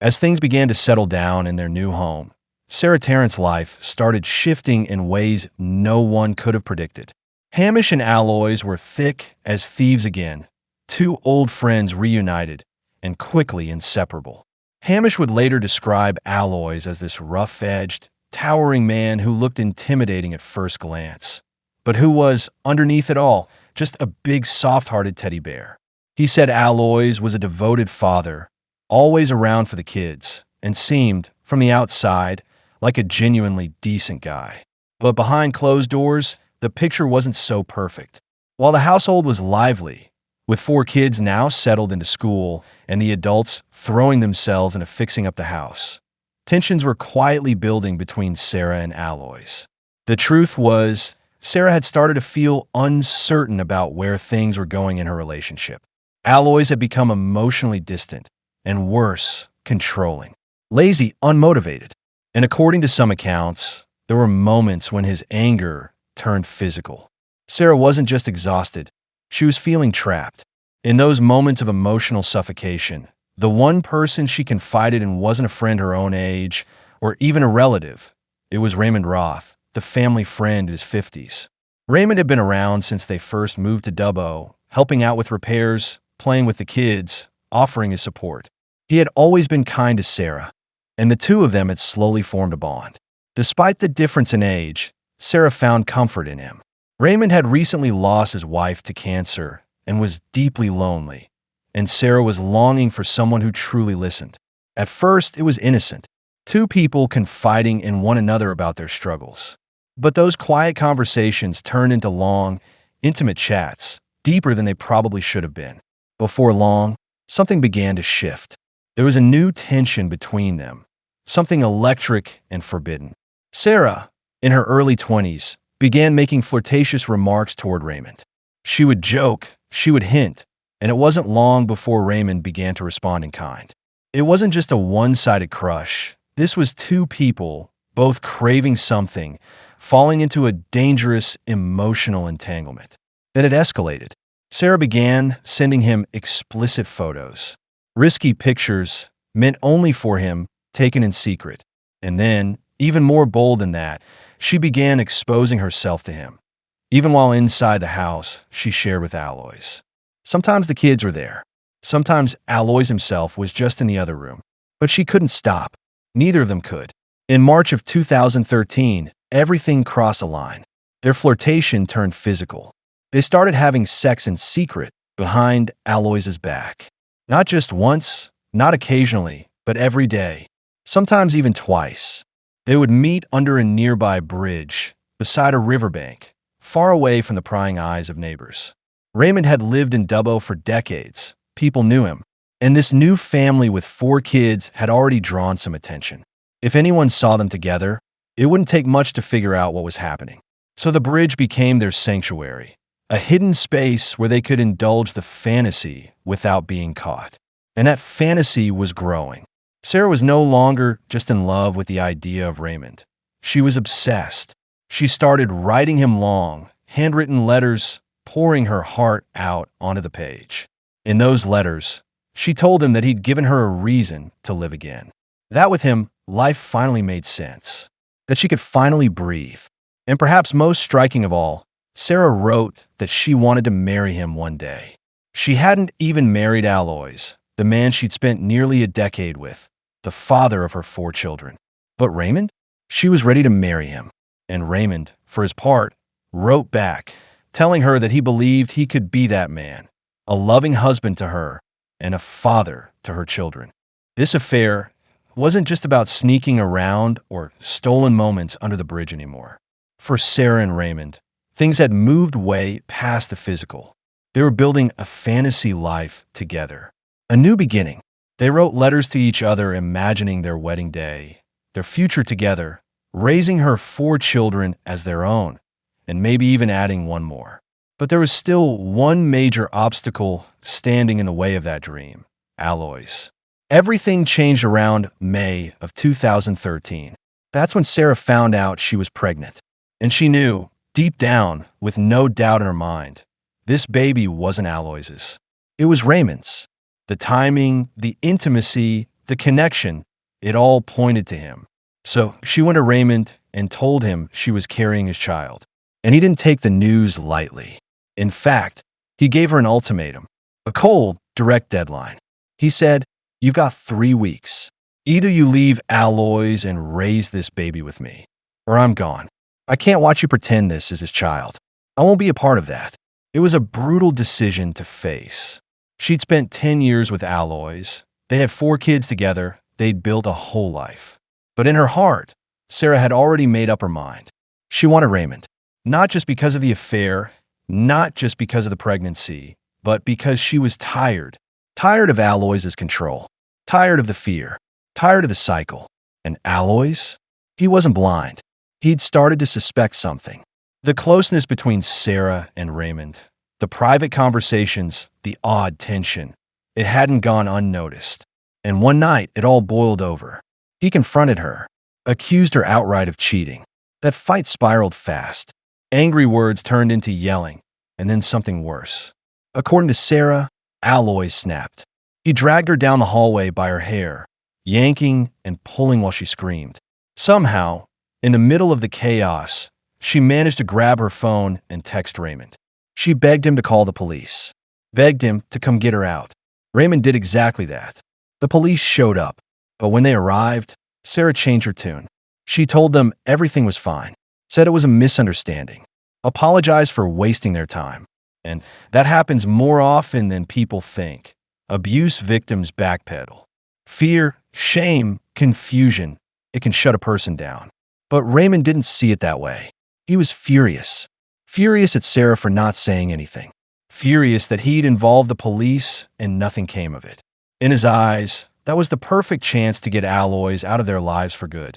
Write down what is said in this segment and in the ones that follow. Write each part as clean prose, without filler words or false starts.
As things began to settle down in their new home, Sarah Tarrant's life started shifting in ways no one could have predicted. Hamish and Aloys were thick as thieves again, two old friends reunited and quickly inseparable. Hamish would later describe Aloys as this rough-edged, towering man who looked intimidating at first glance, but who was, underneath it all, just a big soft-hearted teddy bear. He said Aloys was a devoted father, always around for the kids, and seemed, from the outside, like a genuinely decent guy. But behind closed doors, the picture wasn't so perfect. While the household was lively, with 4 kids now settled into school and the adults throwing themselves into fixing up the house, tensions were quietly building between Sarah and Aloys. The truth was, Sarah had started to feel uncertain about where things were going in her relationship. Aloys had become emotionally distant, and worse, controlling, lazy, unmotivated. And according to some accounts, there were moments when his anger turned physical. Sarah wasn't just exhausted, she was feeling trapped. In those moments of emotional suffocation, the one person she confided in wasn't a friend her own age, or even a relative. It was Raymond Roth, the family friend in his 50s. Raymond had been around since they first moved to Dubbo, helping out with repairs, playing with the kids, offering his support. He had always been kind to Sarah, and the two of them had slowly formed a bond. Despite the difference in age, Sarah found comfort in him. Raymond had recently lost his wife to cancer and was deeply lonely, and Sarah was longing for someone who truly listened. At first, it was innocent, 2 people confiding in one another about their struggles. But those quiet conversations turned into long, intimate chats, deeper than they probably should have been. Before long, something began to shift. There was a new tension between them, something electric and forbidden. Sarah, in her early 20s, began making flirtatious remarks toward Raymond. She would joke, she would hint, and it wasn't long before Raymond began to respond in kind. It wasn't just a one-sided crush. This was 2 people, both craving something, falling into a dangerous emotional entanglement. Then it escalated. Sarah began sending him explicit photos, risky pictures meant only for him, taken in secret. And then, even more bold than that, she began exposing herself to him. Even while inside the house, she shared with Aloys. Sometimes the kids were there. Sometimes Aloys himself was just in the other room. But she couldn't stop. Neither of them could. In March of 2013, everything crossed a line. Their flirtation turned physical. They started having sex in secret behind Aloys's back. Not just once, not occasionally, but every day. Sometimes even twice. They would meet under a nearby bridge, beside a riverbank, far away from the prying eyes of neighbors. Raymond had lived in Dubbo for decades. People knew him. And this new family with 4 kids had already drawn some attention. If anyone saw them together, it wouldn't take much to figure out what was happening. So the bridge became their sanctuary, a hidden space where they could indulge the fantasy without being caught. And that fantasy was growing. Sarah was no longer just in love with the idea of Raymond. She was obsessed. She started writing him long, handwritten letters, pouring her heart out onto the page. In those letters, she told him that he'd given her a reason to live again. That with him, life finally made sense. That she could finally breathe. And perhaps most striking of all, Sarah wrote that she wanted to marry him one day. She hadn't even married Aloys, the man she'd spent nearly a decade with, the father of her 4 children. But Raymond? She was ready to marry him. And Raymond, for his part, wrote back, telling her that he believed he could be that man, a loving husband to her, and a father to her children. This affair wasn't just about sneaking around or stolen moments under the bridge anymore. For Sarah and Raymond, things had moved way past the physical. They were building a fantasy life together. A new beginning. They wrote letters to each other imagining their wedding day, their future together, raising her 4 children as their own, and maybe even adding one more. But there was still one major obstacle standing in the way of that dream: Aloys. Everything changed around May of 2013. That's when Sarah found out she was pregnant. And she knew, deep down, with no doubt in her mind, this baby wasn't Aloys's. It was Raymond's. The timing, the intimacy, The connection, it all pointed to him. So she went to Raymond and told him she was carrying his child. And he didn't take the news lightly. In fact, he gave her an ultimatum, a cold, direct deadline. He said, "You've got 3 weeks. Either you leave Aloys and raise this baby with me, or I'm gone. I can't watch you pretend this is his child. I won't be a part of that." It was a brutal decision to face. She'd spent 10 years with Aloys. They had 4 kids together. They'd built a whole life. But in her heart, Sarah had already made up her mind. She wanted Raymond, not just because of the affair, not just because of the pregnancy, but because she was tired. Tired of Aloys' control. Tired of the fear. Tired of the cycle. And Aloys? He wasn't blind. He'd started to suspect something. The closeness between Sarah and Raymond, the private conversations, the odd tension, it hadn't gone unnoticed. And one night, it all boiled over. He confronted her, accused her outright of cheating. That fight spiraled fast. Angry words turned into yelling, and then something worse. According to Sarah, Aloys snapped. He dragged her down the hallway by her hair, yanking and pulling while she screamed. Somehow, in the middle of the chaos, she managed to grab her phone and text Raymond. She begged him to call the police, begged him to come get her out. Raymond did exactly that. The police showed up, but when they arrived, Sarah changed her tune. She told them everything was fine, said it was a misunderstanding, apologized for wasting their time. And that happens more often than people think. Abuse victims backpedal. Fear, shame, confusion, it can shut a person down. But Raymond didn't see it that way. He was furious. Furious at Sarah for not saying anything. Furious that he'd involved the police and nothing came of it. In his eyes, that was the perfect chance to get Aloys out of their lives for good.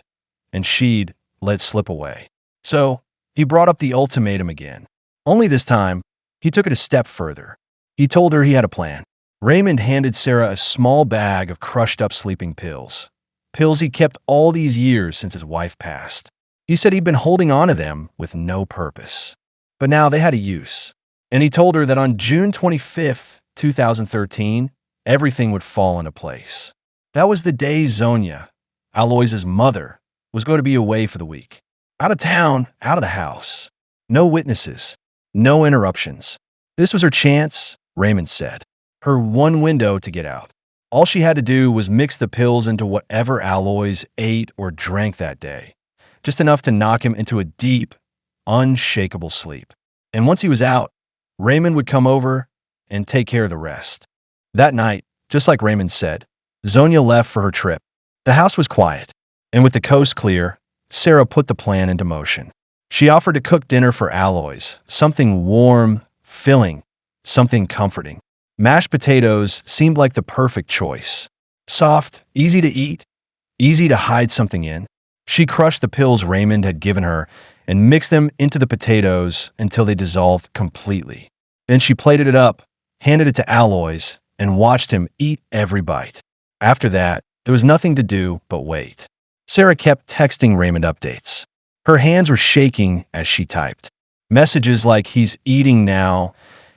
And she'd let slip away. So, he brought up the ultimatum again. Only this time, he took it a step further. He told her he had a plan. Raymond handed Sarah a small bag of crushed-up sleeping pills. Pills he kept all these years since his wife passed. He said he'd been holding on to them with no purpose. But now they had a use. And he told her that on June 25th, 2013, everything would fall into place. That was the day Zonia, Aloys' mother, was going to be away for the week. Out of town, out of the house. No witnesses. No interruptions. This was her chance, Raymond said. Her one window to get out. All she had to do was mix the pills into whatever Aloys ate or drank that day. Just enough to knock him into a deep, unshakable sleep. And once he was out, Raymond would come over and take care of the rest. That night, just like Raymond said, Zonia left for her trip. The house was quiet, and with the coast clear, Sarah put the plan into motion. She offered to cook dinner for Aloys, something warm, filling, something comforting. Mashed potatoes seemed like the perfect choice. Soft, easy to eat, easy to hide something in. She crushed the pills Raymond had given her and mixed them into the potatoes until they dissolved completely. Then she plated it up, handed it to Aloys, and watched him eat every bite. After that, there was nothing to do but wait. Sarah kept texting Raymond updates. Her hands were shaking as she typed. Messages like "he's eating now"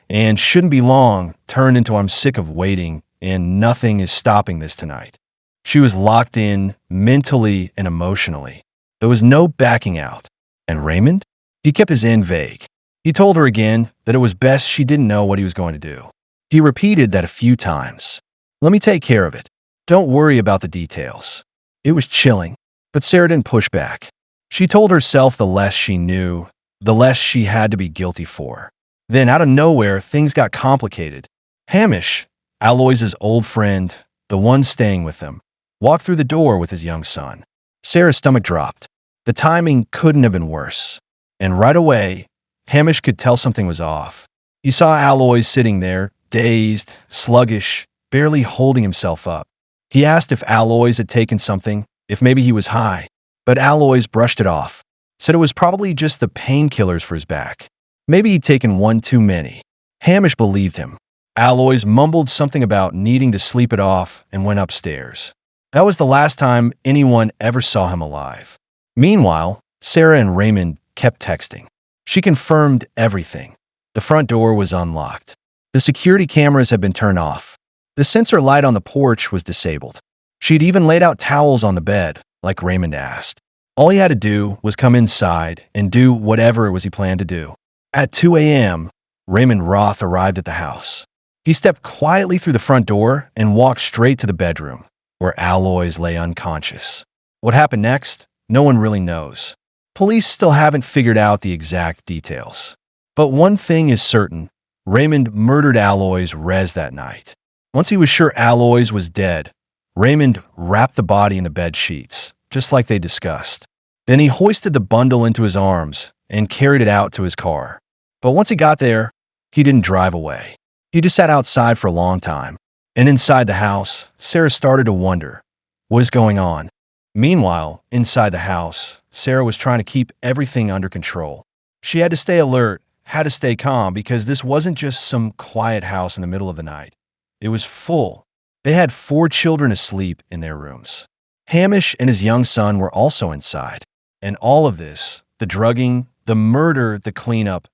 and "shouldn't be long" turned into "I'm sick of waiting" and "nothing is stopping this tonight." She was locked in mentally and emotionally. There was no backing out. And Raymond? He kept his end vague. He told her again that it was best she didn't know what he was going to do. He repeated that a few times. "Let me take care of it. Don't worry about the details." It was chilling, but Sarah didn't push back. She told herself the less she knew, the less she had to be guilty for. Then, out of nowhere, things got complicated. Hamish, Aloys' old friend, the one staying with them, walked through the door with his young son. Sarah's stomach dropped. The timing couldn't have been worse. And right away, Hamish could tell something was off. He saw Aloys sitting there, dazed, sluggish, barely holding himself up. He asked if Aloys had taken something, if maybe he was high. But Aloys brushed it off, said it was probably just the painkillers for his back. Maybe he'd taken one too many. Hamish believed him. Aloys mumbled something about needing to sleep it off and went upstairs. That was the last time anyone ever saw him alive. Meanwhile, Sarah and Raymond kept texting. She confirmed everything. The front door was unlocked. The security cameras had been turned off. The sensor light on the porch was disabled. She'd even laid out towels on the bed, like Raymond asked. All he had to do was come inside and do whatever it was he planned to do. At 2 a.m., Raymond Roth arrived at the house. He stepped quietly through the front door and walked straight to the bedroom, where Aloys lay unconscious. What happened next? No one really knows. Police still haven't figured out the exact details. But one thing is certain: Raymond murdered Aloys Rez that night. Once he was sure Aloys was dead, Raymond wrapped the body in the bed sheets, just like they discussed. Then he hoisted the bundle into his arms and carried it out to his car. But once he got there, he didn't drive away. He just sat outside for a long time. And inside the house, Sarah started to wonder what is going on. Meanwhile, inside the house, Sarah was trying to keep everything under control. She had to stay alert, had to stay calm, because this wasn't just some quiet house in the middle of the night. It was full. They had 4 children asleep in their rooms. Hamish and his young son were also inside. And all of this, the drugging, the murder, the cleanup,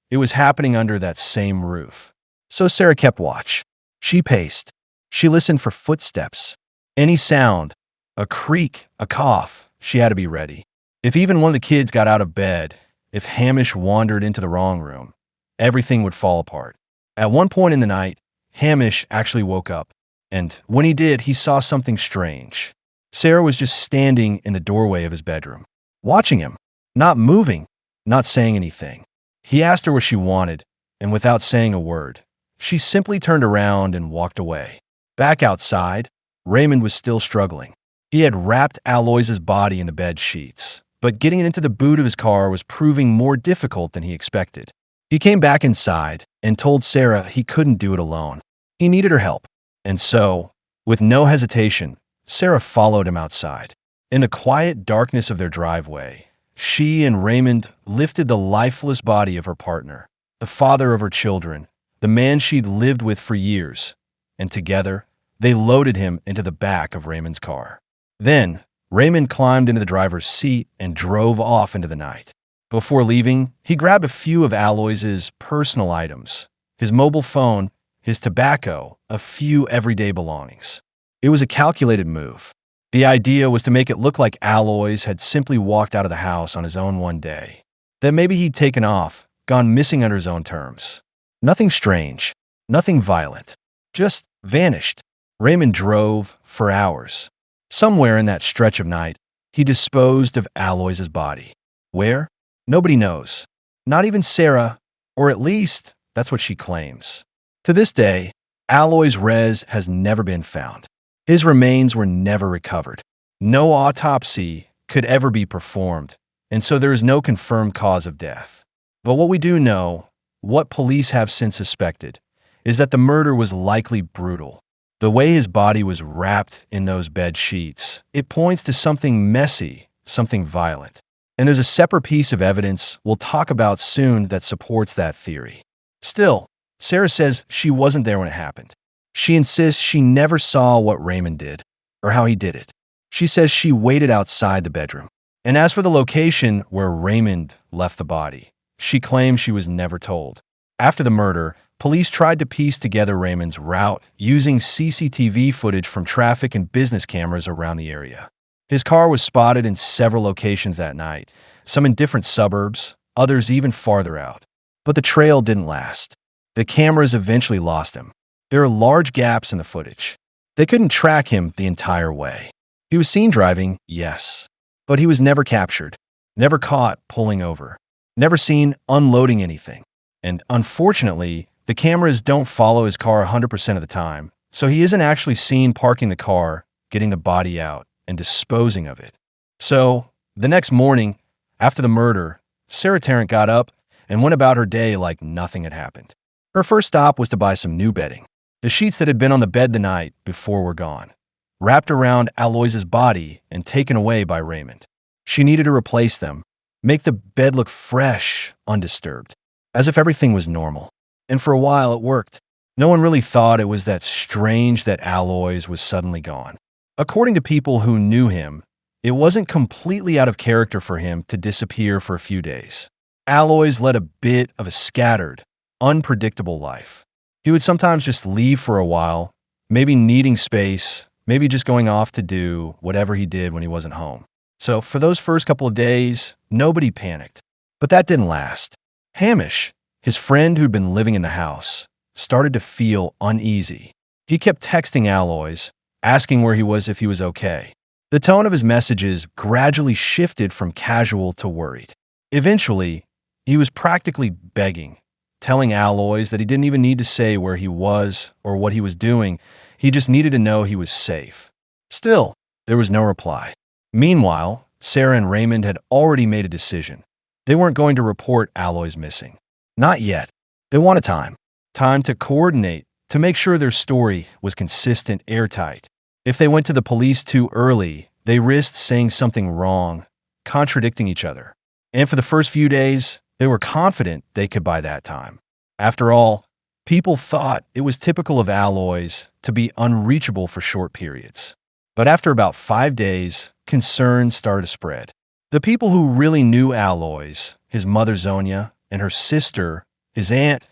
it was happening under that same roof. So Sarah kept watch. She paced. She listened for footsteps. Any sound, a creak, a cough, she had to be ready. If even one of the kids got out of bed, if Hamish wandered into the wrong room, everything would fall apart. At one point in the night, Hamish actually woke up. And when he did, he saw something strange. Sarah was just standing in the doorway of his bedroom, watching him, not moving, not saying anything. He asked her what she wanted, and without saying a word, she simply turned around and walked away. Back outside, Raymond was still struggling. He had wrapped Aloys's body in the bed sheets, but getting it into the boot of his car was proving more difficult than he expected. He came back inside and told Sarah he couldn't do it alone. He needed her help. And so, with no hesitation, Sarah followed him outside. In the quiet darkness of their driveway, she and Raymond lifted the lifeless body of her partner, the father of her children, the man she'd lived with for years, and together, they loaded him into the back of Raymond's car. Then, Raymond climbed into the driver's seat and drove off into the night. Before leaving, he grabbed a few of Aloys's personal items, his mobile phone, his tobacco, a few everyday belongings. It was a calculated move. The idea was to make it look like Aloys had simply walked out of the house on his own one day. That maybe he'd taken off, gone missing under his own terms. Nothing strange, nothing violent, just vanished. Raymond drove for hours. Somewhere in that stretch of night, he disposed of Aloys's body. Where? Nobody knows. Not even Sarah, or at least that's what she claims. To this day, Aloys Rez has never been found. His remains were never recovered. No autopsy could ever be performed, and so there is no confirmed cause of death. But what we do know, what police have since suspected, is that the murder was likely brutal. The way his body was wrapped in those bed sheets, it points to something messy, something violent. And there's a separate piece of evidence we'll talk about soon that supports that theory. Still, Sarah says she wasn't there when it happened. She insists she never saw what Raymond did, or how he did it. She says she waited outside the bedroom. And as for the location where Raymond left the body, she claims she was never told. After the murder, police tried to piece together Raymond's route using CCTV footage from traffic and business cameras around the area. His car was spotted in several locations that night, some in different suburbs, others even farther out. But the trail didn't last. The cameras eventually lost him. There are large gaps in the footage. They couldn't track him the entire way. He was seen driving, yes, but he was never captured, never caught pulling over, never seen unloading anything. And unfortunately, the cameras don't follow his car 100% of the time, so he isn't actually seen parking the car, getting the body out, and disposing of it. So, the next morning, after the murder, Sarah Tarrant got up and went about her day like nothing had happened. Her first stop was to buy some new bedding. The sheets that had been on the bed the night before were gone, wrapped around Aloys's body and taken away by Raymond. She needed to replace them, make the bed look fresh, undisturbed, as if everything was normal. And for a while it worked. No one really thought it was that strange that Aloys was suddenly gone. According to people who knew him, it wasn't completely out of character for him to disappear for a few days. Aloys led a bit of a scattered, unpredictable life. He would sometimes just leave for a while, maybe needing space, maybe just going off to do whatever he did when he wasn't home. So for those first couple of days, nobody panicked. But that didn't last. Hamish, his friend who'd been living in the house, started to feel uneasy. He kept texting Aloys, asking where he was if he was okay. The tone of his messages gradually shifted from casual to worried. Eventually, he was practically begging, telling Aloys that he didn't even need to say where he was or what he was doing. He just needed to know he was safe. Still, there was no reply. Meanwhile, Sarah and Raymond had already made a decision. They weren't going to report Aloys missing. Not yet. They wanted time. Time to coordinate, to make sure their story was consistent, airtight. If they went to the police too early, they risked saying something wrong, contradicting each other. And for the first few days, they were confident they could buy that time. After all, people thought it was typical of Aloys to be unreachable for short periods. But after about 5 days, concerns started to spread. The people who really knew Aloys, his mother Zonia, and her sister, his aunt,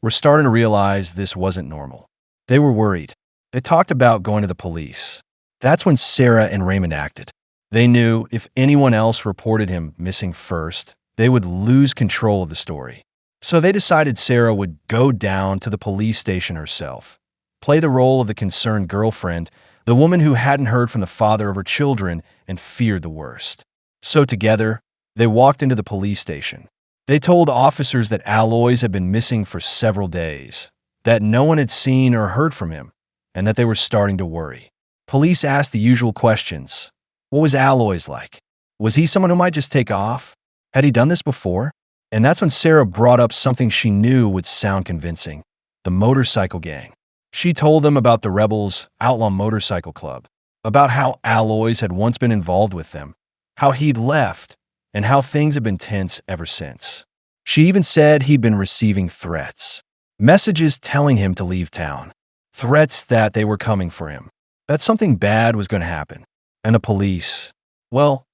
were starting to realize this wasn't normal. They were worried. They talked about going to the police. That's when Sarah and Raymond acted. They knew if anyone else reported him missing first, they would lose control of the story. So they decided Sarah would go down to the police station herself, play the role of the concerned girlfriend, the woman who hadn't heard from the father of her children and feared the worst. So together, they walked into the police station. They told officers that Aloys had been missing for several days, that no one had seen or heard from him, and that they were starting to worry. Police asked the usual questions. What was Aloys like? Was he someone who might just take off? Had he done this before? And that's when Sarah brought up something she knew would sound convincing: the motorcycle gang. She told them about the Rebels Outlaw Motorcycle Club, about how Aloys had once been involved with them, how he'd left, and how things had been tense ever since. She even said he'd been receiving threats, messages telling him to leave town, threats that they were coming for him, that something bad was going to happen. And the police, well,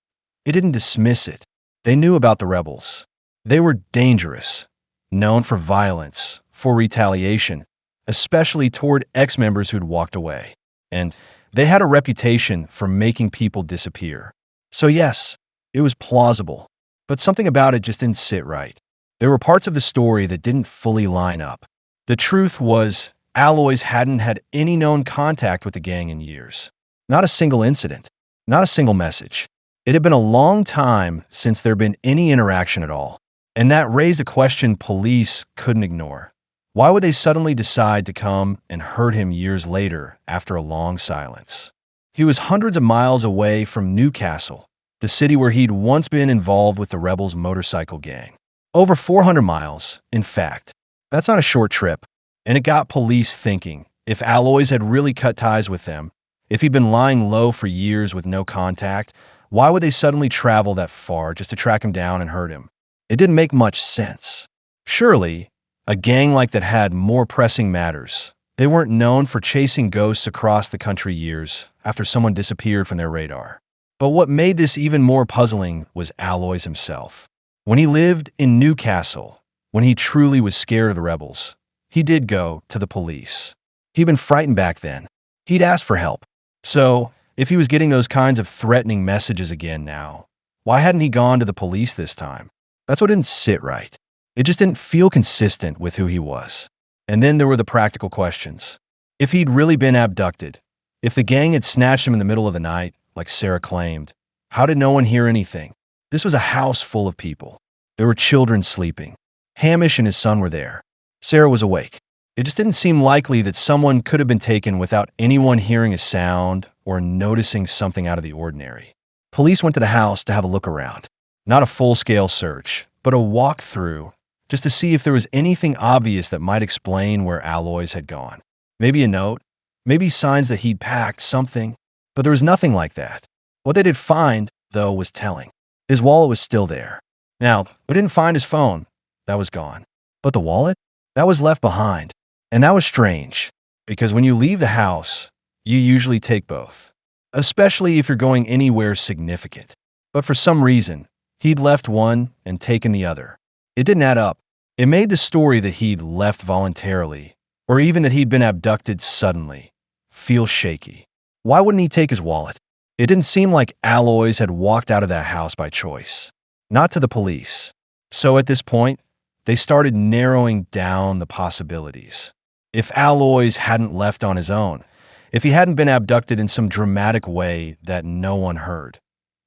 it didn't dismiss it. They knew about the Rebels. They were dangerous, known for violence, for retaliation, especially toward ex-members who'd walked away. And they had a reputation for making people disappear. So yes, it was plausible, but something about it just didn't sit right. There were parts of the story that didn't fully line up. The truth was, Aloys hadn't had any known contact with the gang in years. Not a single incident, not a single message. It had been a long time since there'd been any interaction at all, and that raised a question police couldn't ignore. Why would they suddenly decide to come and hurt him years later after a long silence? He was hundreds of miles away from Newcastle, the city where he'd once been involved with the Rebels motorcycle gang. Over 400 miles, in fact. That's not a short trip, and it got police thinking. If Aloys had really cut ties with them, if he'd been lying low for years with no contact, why would they suddenly travel that far just to track him down and hurt him? It didn't make much sense. Surely, a gang like that had more pressing matters. They weren't known for chasing ghosts across the country years after someone disappeared from their radar. But what made this even more puzzling was Aloys himself. When he lived in Newcastle, when he truly was scared of the Rebels, he did go to the police. He'd been frightened back then. He'd asked for help. So, if he was getting those kinds of threatening messages again now, why hadn't he gone to the police this time? That's what didn't sit right. It just didn't feel consistent with who he was. And then there were the practical questions. If he'd really been abducted, if the gang had snatched him in the middle of the night, like Sarah claimed, how did no one hear anything? This was a house full of people. There were children sleeping. Hamish and his son were there. Sarah was awake. It just didn't seem likely that someone could have been taken without anyone hearing a sound or noticing something out of the ordinary. Police went to the house to have a look around. Not a full-scale search, but a walk-through, just to see if there was anything obvious that might explain where Aloys had gone. Maybe a note, maybe signs that he'd packed something, but there was nothing like that. What they did find, though, was telling. His wallet was still there. Now, they didn't find his phone. That was gone. But the wallet? That was left behind. And that was strange, because when you leave the house, you usually take both, especially if you're going anywhere significant. But for some reason, he'd left one and taken the other. It didn't add up. It made the story that he'd left voluntarily, or even that he'd been abducted suddenly, feel shaky. Why wouldn't he take his wallet? It didn't seem like Aloys had walked out of that house by choice. Not to the police. So at this point, they started narrowing down the possibilities. If Aloys hadn't left on his own, if he hadn't been abducted in some dramatic way that no one heard,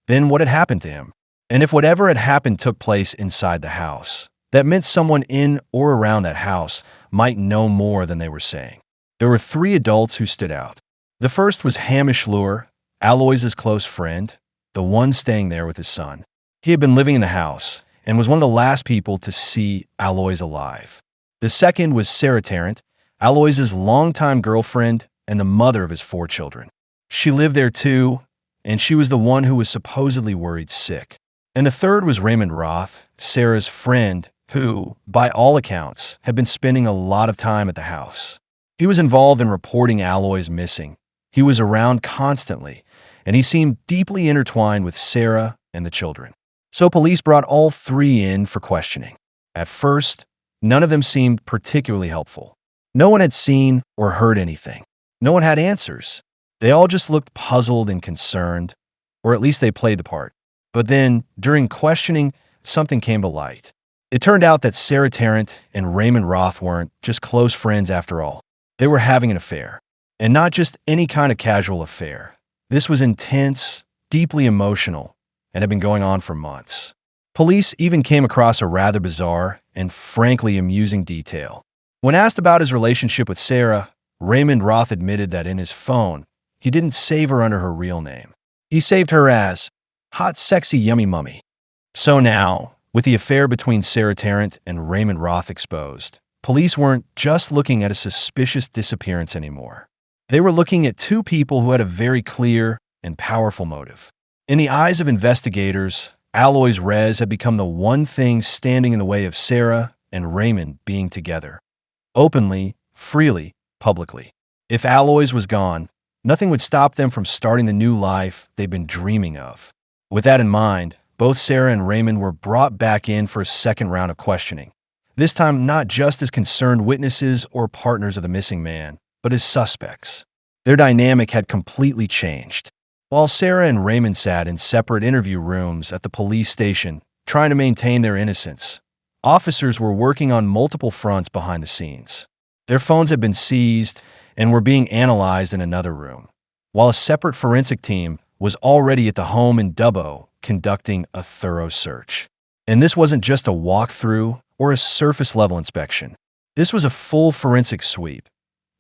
then what had happened to him? And if whatever had happened took place inside the house, that meant someone in or around that house might know more than they were saying. There were three adults who stood out. The first was Hamish Lure, Aloys' close friend, the one staying there with his son. He had been living in the house and was one of the last people to see Aloys alive. The second was Sarah Tarrant, Aloys' longtime girlfriend and the mother of his 4 children. She lived there too, and she was the one who was supposedly worried sick. And the third was Raymond Roth, Sarah's friend, who, by all accounts, had been spending a lot of time at the house. He was involved in reporting Aloys missing. He was around constantly, and he seemed deeply intertwined with Sarah and the children. So police brought all 3 in for questioning. At first, none of them seemed particularly helpful. No one had seen or heard anything. No one had answers. They all just looked puzzled and concerned, or at least they played the part. But then, during questioning, something came to light. It turned out that Sarah Tarrant and Raymond Roth weren't just close friends after all. They were having an affair. And not just any kind of casual affair. This was intense, deeply emotional, and had been going on for months. Police even came across a rather bizarre and frankly amusing detail. When asked about his relationship with Sarah, Raymond Roth admitted that in his phone, he didn't save her under her real name. He saved her as Hot Sexy Yummy Mummy. So now, with the affair between Sarah Tarrant and Raymond Roth exposed, police weren't just looking at a suspicious disappearance anymore. They were looking at 2 people who had a very clear and powerful motive. In the eyes of investigators, Aloys Rez had become the one thing standing in the way of Sarah and Raymond being together. Openly, freely, publicly. If Aloys was gone, nothing would stop them from starting the new life they'd been dreaming of. With that in mind, both Sarah and Raymond were brought back in for a second round of questioning. This time not just as concerned witnesses or partners of the missing man, but as suspects. Their dynamic had completely changed. While Sarah and Raymond sat in separate interview rooms at the police station, trying to maintain their innocence, officers were working on multiple fronts behind the scenes. Their phones had been seized and were being analyzed in another room, while a separate forensic team was already at the home in Dubbo conducting a thorough search. And this wasn't just a walkthrough or a surface-level inspection. This was a full forensic sweep.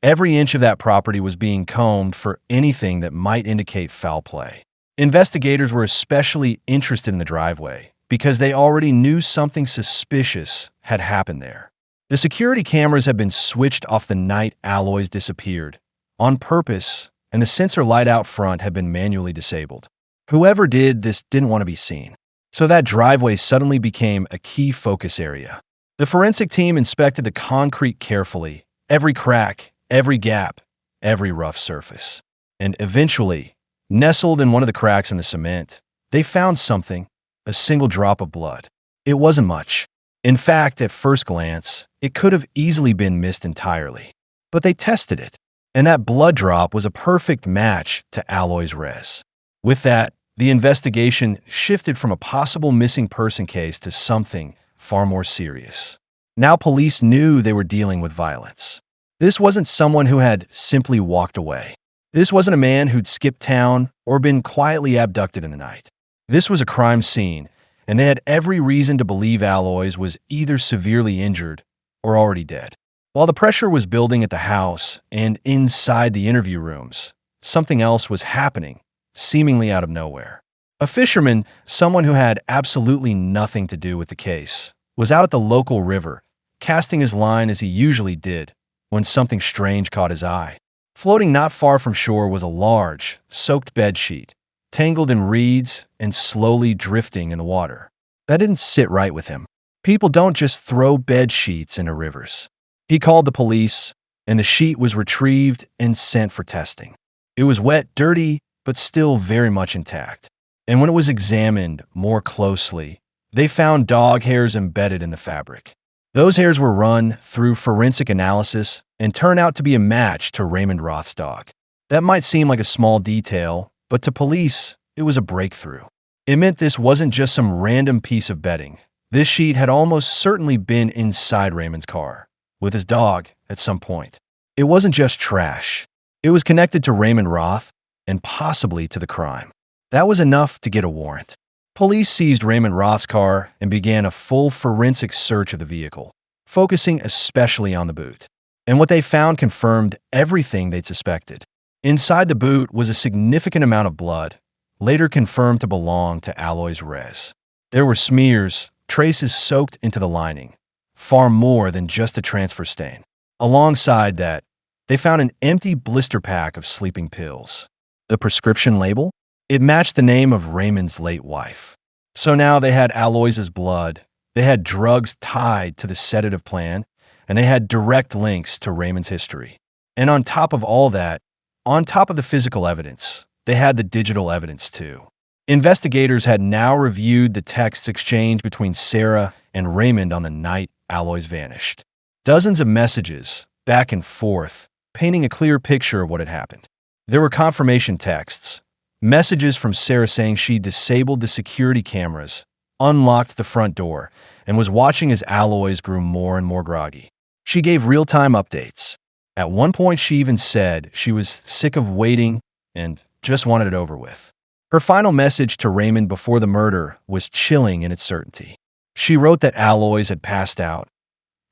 Every inch of that property was being combed for anything that might indicate foul play. Investigators were especially interested in the driveway because they already knew something suspicious had happened there. The security cameras had been switched off the night Aloys disappeared, on purpose, and the sensor light out front had been manually disabled. Whoever did this didn't want to be seen. So that driveway suddenly became a key focus area. The forensic team inspected the concrete carefully, every crack, every gap, every rough surface. And eventually, nestled in one of the cracks in the cement, they found something, a single drop of blood. It wasn't much. In fact, at first glance, it could have easily been missed entirely. But they tested it, and that blood drop was a perfect match to Aloys Rez. With that, the investigation shifted from a possible missing person case to something far more serious. Now police knew they were dealing with violence. This wasn't someone who had simply walked away. This wasn't a man who'd skipped town or been quietly abducted in the night. This was a crime scene, and they had every reason to believe Aloys was either severely injured or already dead. While the pressure was building at the house and inside the interview rooms, something else was happening, seemingly out of nowhere. A fisherman, someone who had absolutely nothing to do with the case, was out at the local river, casting his line as he usually did, when something strange caught his eye. Floating not far from shore was a large, soaked bedsheet, tangled in reeds and slowly drifting in the water. That didn't sit right with him. People don't just throw bed sheets into rivers. He called the police, and the sheet was retrieved and sent for testing. It was wet, dirty, but still very much intact. And when it was examined more closely, they found dog hairs embedded in the fabric. Those hairs were run through forensic analysis and turned out to be a match to Raymond Roth's dog. That might seem like a small detail, but to police, it was a breakthrough. It meant this wasn't just some random piece of bedding. This sheet had almost certainly been inside Raymond's car, with his dog at some point. It wasn't just trash. It was connected to Raymond Roth and possibly to the crime. That was enough to get a warrant. Police seized Raymond Roth's car and began a full forensic search of the vehicle, focusing especially on the boot. And what they found confirmed everything they'd suspected. Inside the boot was a significant amount of blood, later confirmed to belong to Alois Rez. There were smears, traces soaked into the lining, far more than just a transfer stain. Alongside that, they found an empty blister pack of sleeping pills. The prescription label? It matched the name of Raymond's late wife. So now they had Alois's blood, they had drugs tied to the sedative plan, and they had direct links to Raymond's history. And on top of all that, on top of the physical evidence, they had the digital evidence too. Investigators had now reviewed the texts exchanged between Sarah and Raymond on the night Alois vanished. Dozens of messages, back and forth, painting a clear picture of what had happened. There were confirmation texts, messages from Sarah saying she disabled the security cameras, unlocked the front door, and was watching as Alois grew more and more groggy. She gave real-time updates. At one point, she even said she was sick of waiting and just wanted it over with. Her final message to Raymond before the murder was chilling in its certainty. She wrote that Alois had passed out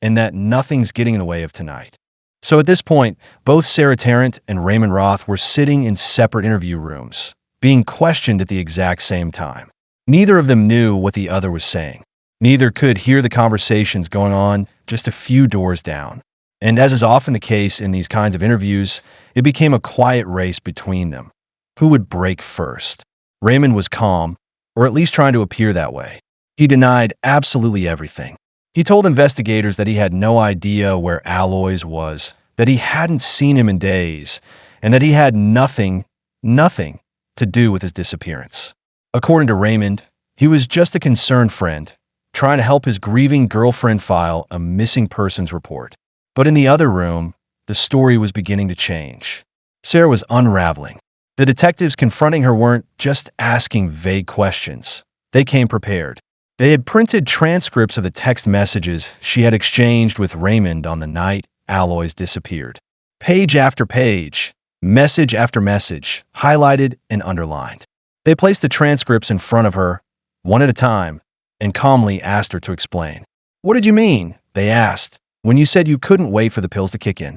and that nothing's getting in the way of tonight. So at this point, both Sarah Tarrant and Raymond Roth were sitting in separate interview rooms, being questioned at the exact same time. Neither of them knew what the other was saying. Neither could hear the conversations going on just a few doors down. And as is often the case in these kinds of interviews, it became a quiet race between them. Who would break first? Raymond was calm, or at least trying to appear that way. He denied absolutely everything. He told investigators that he had no idea where Alois was, that he hadn't seen him in days, and that he had nothing to do with his disappearance. According to Raymond, he was just a concerned friend, trying to help his grieving girlfriend file a missing persons report. But in the other room, the story was beginning to change. Sarah was unraveling. The detectives confronting her weren't just asking vague questions. They came prepared. They had printed transcripts of the text messages she had exchanged with Raymond on the night Alois disappeared. Page after page, message after message, highlighted and underlined. They placed the transcripts in front of her, one at a time, and calmly asked her to explain. "What did you mean?" they asked, "when you said you couldn't wait for the pills to kick in?"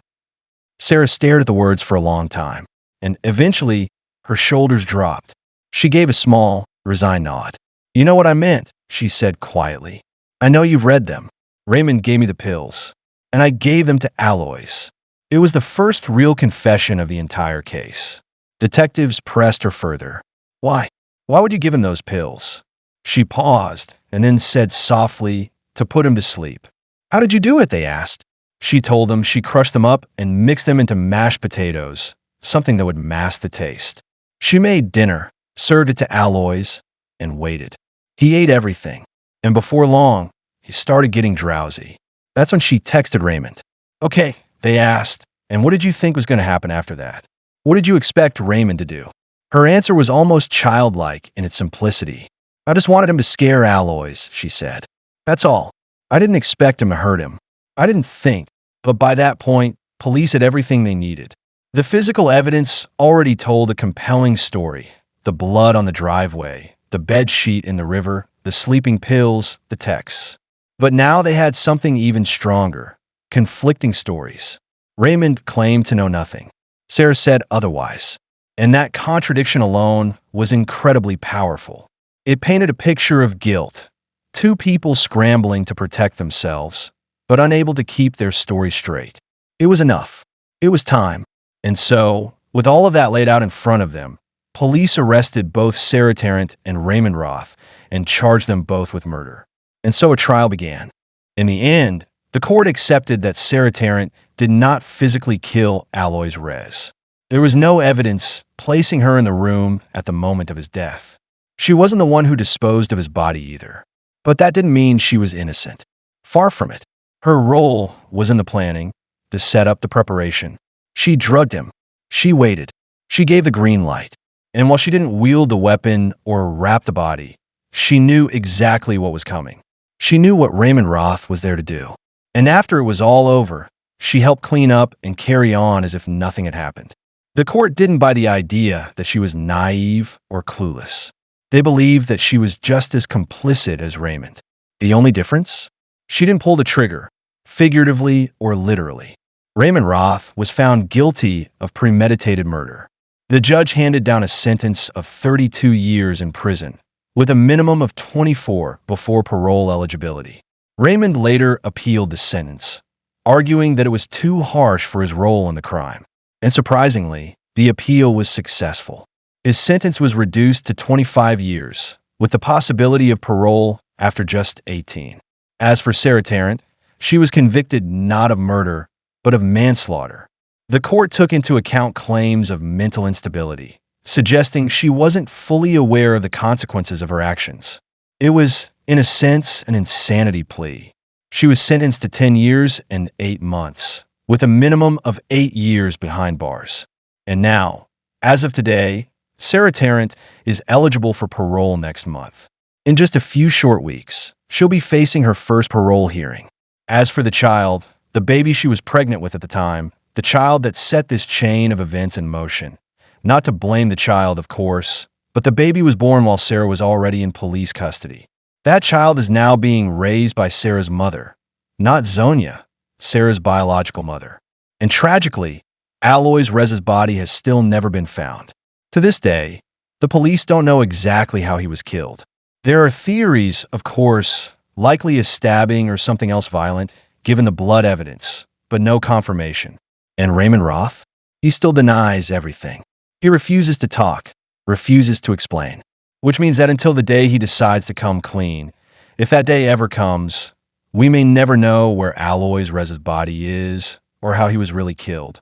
Sarah stared at the words for a long time, and eventually, her shoulders dropped. She gave a small, resigned nod. "You know what I meant," she said quietly. "I know you've read them. Raymond gave me the pills, and I gave them to Alois." It was the first real confession of the entire case. Detectives pressed her further. "Why? Why would you give him those pills?" She paused and then said softly, "To put him to sleep." "How did you do it?" they asked. She told them she crushed them up and mixed them into mashed potatoes, something that would mask the taste. She made dinner, served it to Alois, and waited. He ate everything, and before long, he started getting drowsy. That's when she texted Raymond. "Okay," they asked, "and what did you think was going to happen after that? What did you expect Raymond to do?" Her answer was almost childlike in its simplicity. "I just wanted him to scare Alois," she said. "That's all. I didn't expect him to hurt him. I didn't think, but by that point, police had everything they needed. The physical evidence already told a compelling story. The blood on the driveway, the bed sheet in the river, the sleeping pills, the texts. But now they had something even stronger, conflicting stories. Raymond claimed to know nothing. Sarah said otherwise. And that contradiction alone was incredibly powerful. It painted a picture of guilt. Two people scrambling to protect themselves, but unable to keep their story straight. It was enough. It was time. And so, with all of that laid out in front of them, police arrested both Sarah Tarrant and Raymond Roth and charged them both with murder. And so a trial began. In the end, the court accepted that Sarah Tarrant did not physically kill Alois Rez. There was no evidence placing her in the room at the moment of his death. She wasn't the one who disposed of his body either. But that didn't mean she was innocent. Far from it. Her role was in the planning, the setup, the preparation. She drugged him. She waited. She gave the green light. And while she didn't wield the weapon or wrap the body, she knew exactly what was coming. She knew what Raymond Roth was there to do. And after it was all over, she helped clean up and carry on as if nothing had happened. The court didn't buy the idea that she was naive or clueless. They believed that she was just as complicit as Raymond. The only difference? She didn't pull the trigger, figuratively or literally. Raymond Roth was found guilty of premeditated murder. The judge handed down a sentence of 32 years in prison, with a minimum of 24 before parole eligibility. Raymond later appealed the sentence, arguing that it was too harsh for his role in the crime. And surprisingly, the appeal was successful. His sentence was reduced to 25 years, with the possibility of parole after just 18. As for Sarah Tarrant, she was convicted not of murder, but of manslaughter. The court took into account claims of mental instability, suggesting she wasn't fully aware of the consequences of her actions. It was, in a sense, an insanity plea. She was sentenced to 10 years and 8 months, with a minimum of 8 years behind bars. And now, as of today, Sarah Tarrant is eligible for parole next month. In just a few short weeks, she'll be facing her first parole hearing. As for the child, the baby she was pregnant with at the time, the child that set this chain of events in motion. Not to blame the child, of course, but the baby was born while Sarah was already in police custody. That child is now being raised by Sarah's mother, not Zonia, Sarah's biological mother. And tragically, Alois Rez's body has still never been found. To this day, the police don't know exactly how he was killed. There are theories, of course, likely a stabbing or something else violent, given the blood evidence, but no confirmation. And Raymond Roth? He still denies everything. He refuses to talk, refuses to explain, which means that until the day he decides to come clean, if that day ever comes, we may never know where Alois Rez's body is or how he was really killed.